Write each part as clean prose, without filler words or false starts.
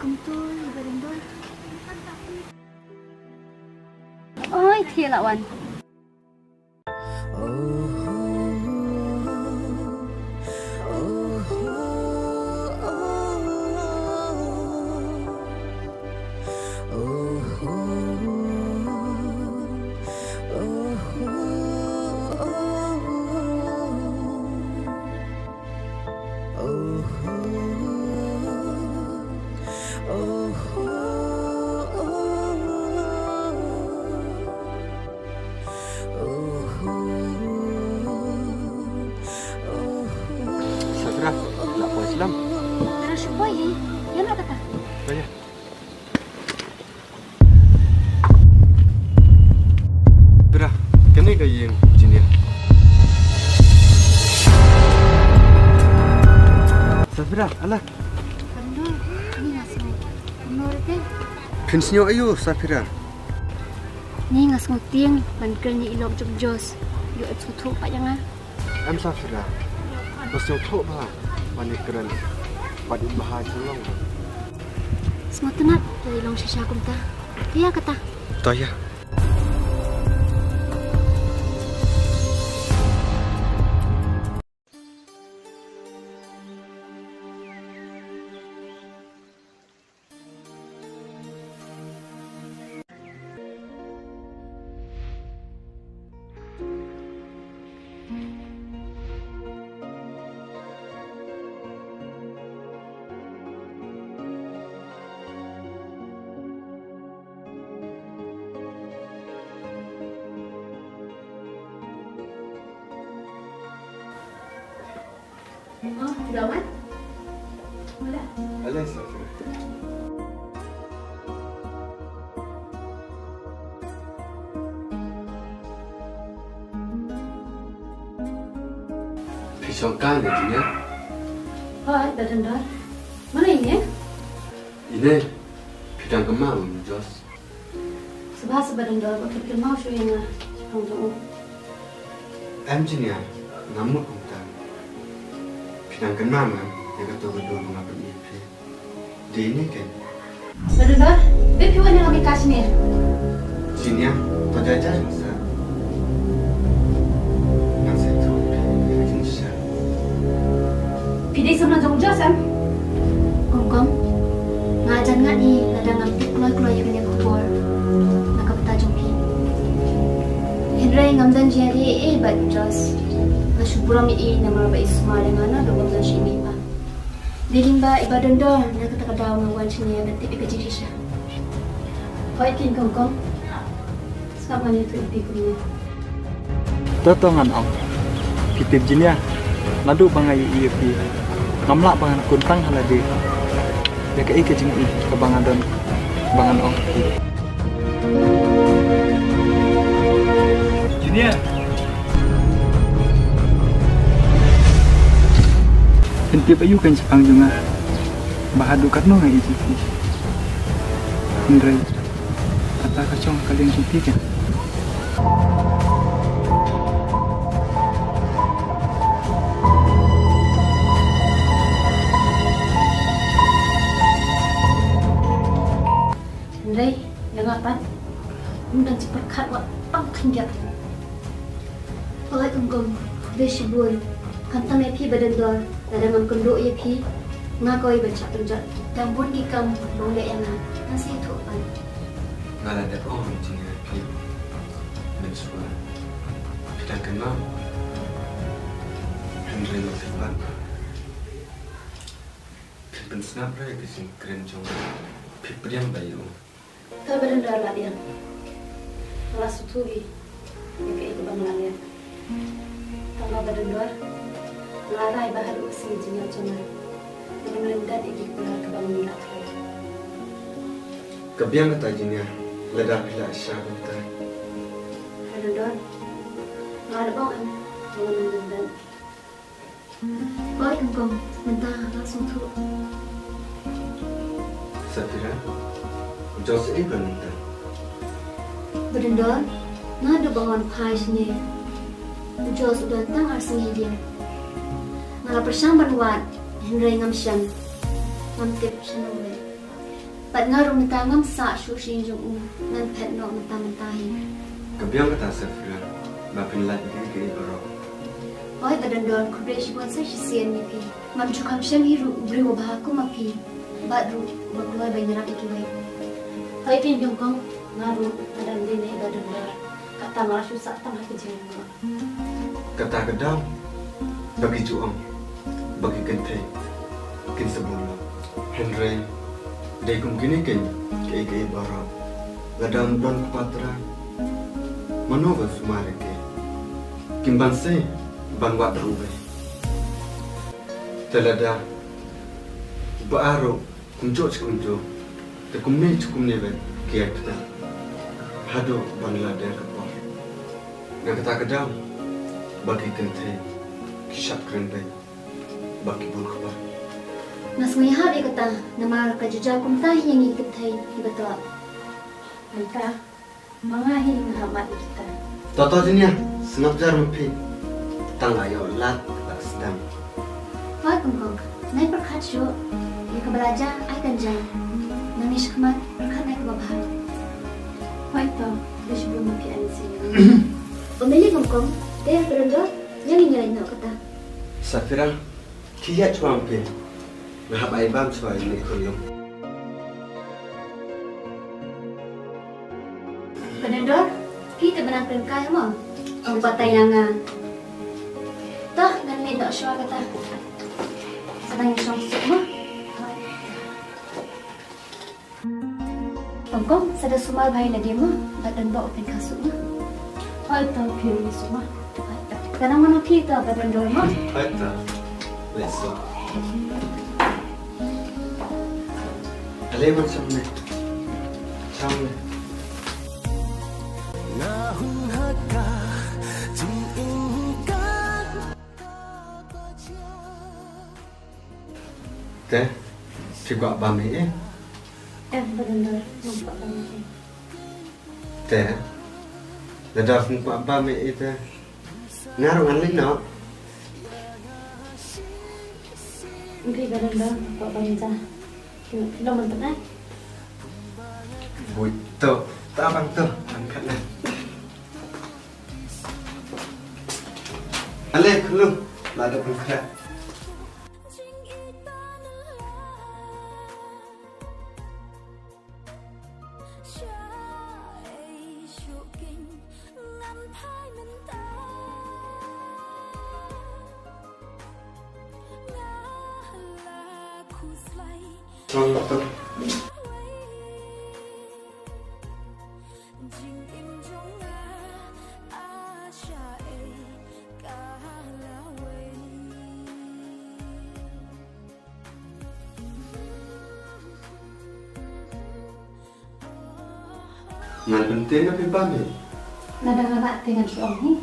kumtul, berendol. Oi, thia lawan. Safira, lapor Islam. Terus boy, ya nak kata. Baik. Bra, kena gaya yang jenis. Safira, alah. Berendol, ni ngasih. Menurut dia, Pensinya ayo, Safira. ni ngasih tiang, bankernya ilok jok jos. Yo tutup pak jangan. Am Safira. Masih tok bah. Mana keren. Pada bahagia long. Semua tenat dari long sisa kumta. Dia kata. Taya. Oh, dawan? Mula. Alah, Safira. Pisau kan dia? Hai, berendol. Mana ini? Ini bidang kemau Jos. Sebab berendol, bakal mau show yang untuk. Am jenis namun kumtan. Bidang kemau kan dia kata berdua mengapa ini. Dia ini kan. Berendol, bepi mana lagi kasih Sini ya, terjajah masa. Nasi tu, jenis. Pidai sama jong jasam. Kongkong, ngajan nggak ni, ada ngambil keluar yang punya kubur. Nak kata jompi. Henry ngamdan jadi bat jas. Nasyuburam nama ba isma dengan ada ngamdan sini pa. Dilimba ibadan dor, nak kata kadaw ngawan sini berarti ikajisha. Kau ikin kongkong. Sama ni tu ipikumnya. Totongan ang kitib jinya nadu bangai IEP ngamlak bangan kuntang halade ya ke ike jing ke bangan don bangan ang jinya henti bayu kan sepang juga bahadu karno ngai IEP Indra kata kacong kalian jumpi kan Henry, yang apa? Mungkin cepat kat wak pang kenjat. Oleh kongkong, besibun, kantang epi badan dor, ada mengkenduk epi, ngakoi baca penjat, dan pun dikam boleh yang nasi itu apa? Nggak ada orang jenis pil mensuah. Bidang kemau. Henry Lofiban. Pil snap raya kesini keren jong. Pil yang bayu. Kau badan dor lah dia. Malah sutui, ya kayak itu bang lalia. Tangga badan dor, ngarai bahar usi jenis jenah. Merendah ikut pulang ke bang minat. Kebiang kata jenis. Ledak bila Aisyah kata. Badan dor, nggak ada bang jangan mendendan. Oleh kongkong, mentah langsung turun. Safira, Jos ini benar. Berendor, nada bangun pai sini. Jos sudah datang arsini dia. Malah persamban wat, Henry ngamsyan, ngamtip senang. Pat ngaruh minta ngam sa shu shin jung nan pet no mentah-mentahi. Kebiang kata Safira, bapin lagi ke baro. Oi badan don kudesh buat saya sisian ni pi. Mam cukam syam hiru beri wabah aku mapi. Badru berdua banyak ikiwai. Oi pin jongkong ngaruh badan dini badan don. Kata malah susah tanah kecil. Kata kedam, bagi cuang, bagi kentai, kin sebulan. Henry, dia kini kin ke baro. Gadam don patra. Manover semua ke. Kimban se bangwa terubah. Telada baaro kunjo, tekumne cukumne ben kiat kita. Hado Bangladesh apa. Yang kata kedam bagi kentai kisah keren bagi bulkaba. Mas melihat dia kata nama kerja kumtah yang ikut hai betul. Mereka mengahi Muhammad kita. Toto jenis senap jar mempi tangga yo lat sedang. Wah kongkong, naik berkat jo. Ia kebelajar, ai kerja. Nangis kemat berkat naik babah. Wah itu, dia sebelum mempi anisi. Pemilik kongkong, dia berendor yang ingin nak kata. Safira, kiat cuma mempi. Ngahap aibam cuma ini kurang. Berendor, kita menangkan kaya mah. Buat tayangan. Tah, dan ni tak syua kata. Sedang yang syong mah. Kongkong, sada sumal bahay na di mo. Badan ba open kasut mah. Ay, tau piyo ni suma. Kanang mana kita badan dor mah. Baiklah, let's go. Alaikum salam. Salam. Teh, cukup bami Badan dor, nampak banyak. Teh, ledak cukup bami itu. Ngaruh ngalih no. Mungkin badan dor, nampak banyak. Kita mentah. Buito, tak abang tu, angkatlah. Alek, lu, lada pengkerak. Contoh. Nggak penting tapi bami. Nada ngabak dengan syong ni.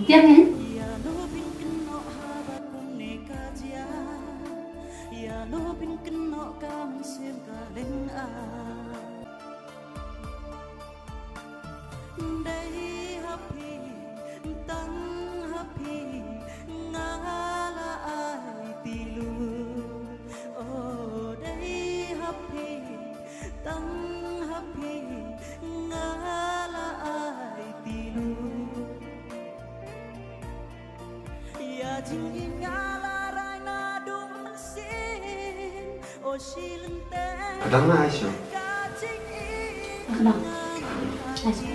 Jangan. Kadang lah Aisyah. Kenapa? Nice.